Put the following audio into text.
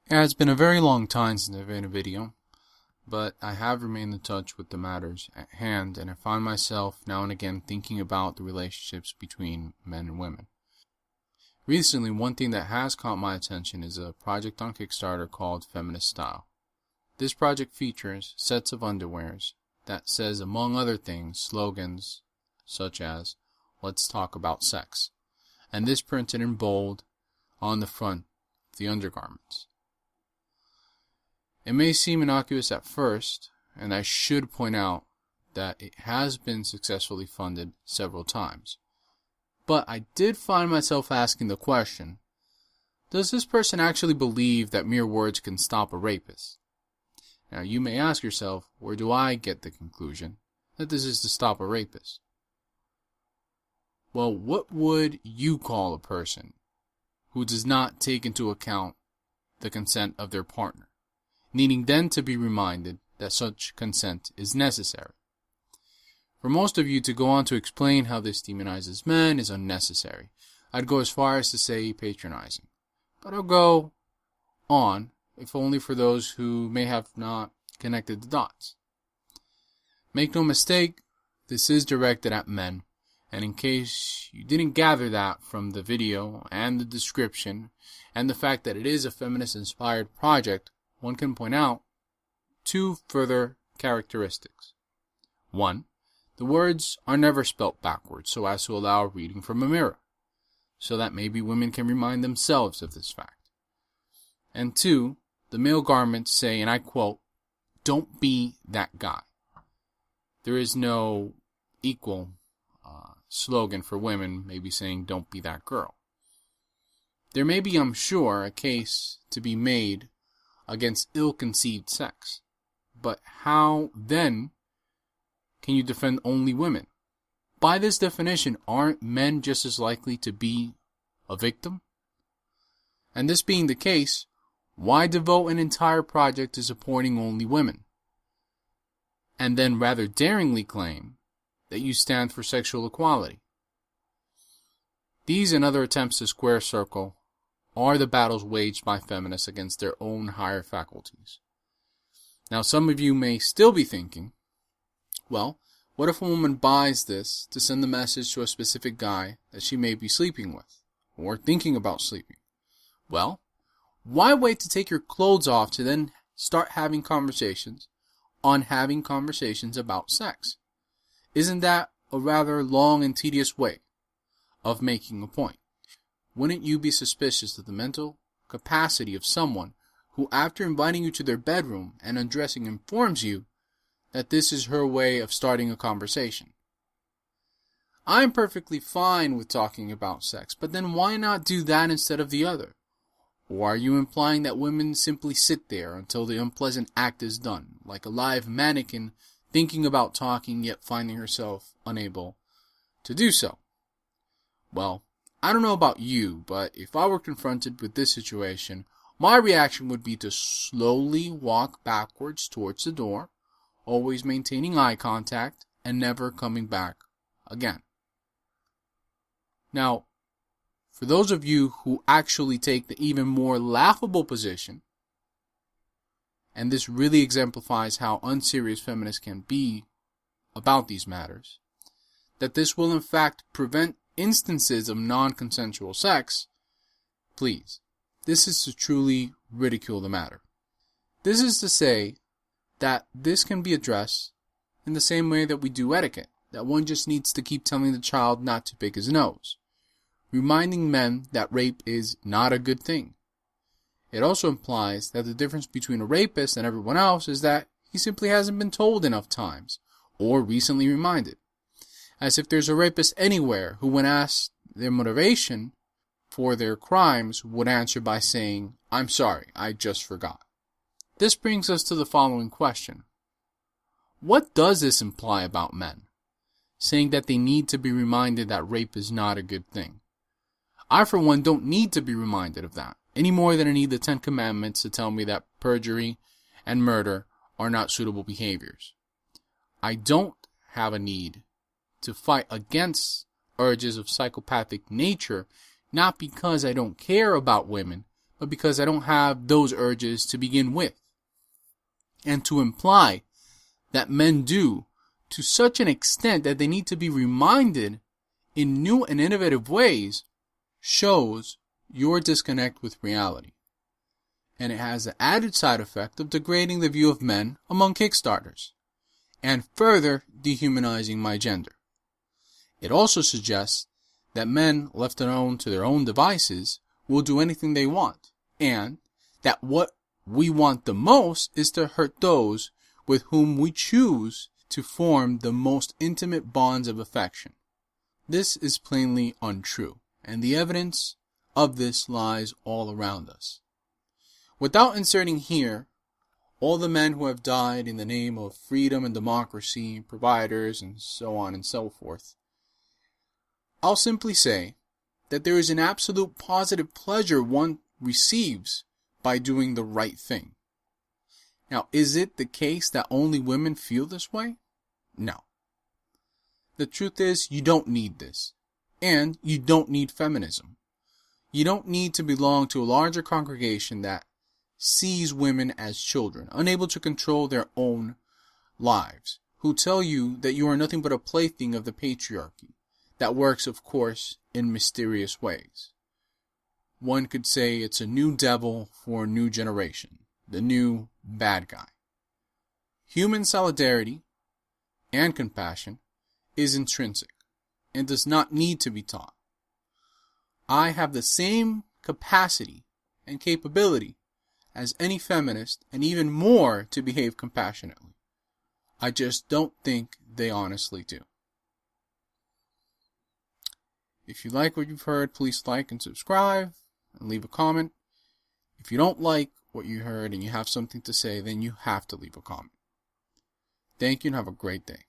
It has been a very long time since I've made a video, but I have remained in touch with the matters at hand, and I find myself now and again thinking about the relationships between men and women. Recently, one thing that has caught my attention is a project on Kickstarter called Feminist Style. This project features sets of underwears that says, among other things, slogans such as, "Let's talk about sex," and this printed in bold on the front of the undergarments. It may seem innocuous at first, and I should point out that it has been successfully funded several times. But I did find myself asking the question, does this person actually believe that mere words can stop a rapist? Now you may ask yourself, where do I get the conclusion that this is to stop a rapist? Well, what would you call a person who does not take into account the consent of their partner, needing then to be reminded that such consent is necessary? For most of you to go on to explain how this demonizes men is unnecessary. I'd go as far as to say patronizing. But I'll go on, if only for those who may have not connected the dots. Make no mistake, this is directed at men, and in case you didn't gather that from the video and the description, and the fact that it is a feminist-inspired project, one can point out two further characteristics. 1. The words are never spelt backwards so as to allow reading from a mirror, so that maybe women can remind themselves of this fact. And 2, the male garments say, and I quote, "Don't be that guy." There is no equal slogan for women maybe saying, "Don't be that girl." There may be, I'm sure, a case to be made against ill-conceived sex, but how then can you defend only women? By this definition, aren't men just as likely to be a victim? And this being the case, why devote an entire project to supporting only women? And then rather daringly claim that you stand for sexual equality. These and other attempts to square circle are the battles waged by feminists against their own higher faculties. Now, some of you may still be thinking, well, what if a woman buys this to send the message to a specific guy that she may be sleeping with, or thinking about sleeping? Well, why wait to take your clothes off to then start having conversations about sex? Isn't that a rather long and tedious way of making a point? Wouldn't you be suspicious of the mental capacity of someone who, after inviting you to their bedroom and undressing, informs you that this is her way of starting a conversation? I'm perfectly fine with talking about sex, but then why not do that instead of the other? Or are you implying that women simply sit there until the unpleasant act is done, like a live mannequin thinking about talking yet finding herself unable to do so? Well, I don't know about you, but if I were confronted with this situation, my reaction would be to slowly walk backwards towards the door, always maintaining eye contact and never coming back again. Now, for those of you who actually take the even more laughable position, and this really exemplifies how unserious feminists can be about these matters, that this will in fact prevent instances of non-consensual sex, please, this is to truly ridicule the matter. This is to say that this can be addressed in the same way that we do etiquette, that one just needs to keep telling the child not to pick his nose, reminding men that rape is not a good thing. It also implies that the difference between a rapist and everyone else is that he simply hasn't been told enough times, or recently reminded. As if there's a rapist anywhere who, when asked their motivation for their crimes, would answer by saying, "I'm sorry, I just forgot." This brings us to the following question. What does this imply about men, saying that they need to be reminded that rape is not a good thing? I, for one, don't need to be reminded of that, any more than I need the 10 Commandments to tell me that perjury and murder are not suitable behaviors. I don't have a need to fight against urges of psychopathic nature, not because I don't care about women, but because I don't have those urges to begin with. And to imply that men do to such an extent that they need to be reminded in new and innovative ways shows your disconnect with reality. And it has the added side effect of degrading the view of men among Kickstarters, and further dehumanizing my gender. It also suggests that men left alone to their own devices will do anything they want, and that what we want the most is to hurt those with whom we choose to form the most intimate bonds of affection. This is plainly untrue, and the evidence of this lies all around us. Without inserting here all the men who have died in the name of freedom and democracy, providers, and so on and so forth, I'll simply say that there is an absolute positive pleasure one receives by doing the right thing. Now, is it the case that only women feel this way? No. The truth is, you don't need this. And you don't need feminism. You don't need to belong to a larger congregation that sees women as children, unable to control their own lives, who tell you that you are nothing but a plaything of the patriarchy, that works, of course, in mysterious ways. One could say it's a new devil for a new generation, the new bad guy. Human solidarity and compassion is intrinsic and does not need to be taught. I have the same capacity and capability as any feminist, and even more to behave compassionately. I just don't think they honestly do. If you like what you've heard, please like and subscribe and leave a comment. If you don't like what you heard and you have something to say, then you have to leave a comment. Thank you and have a great day.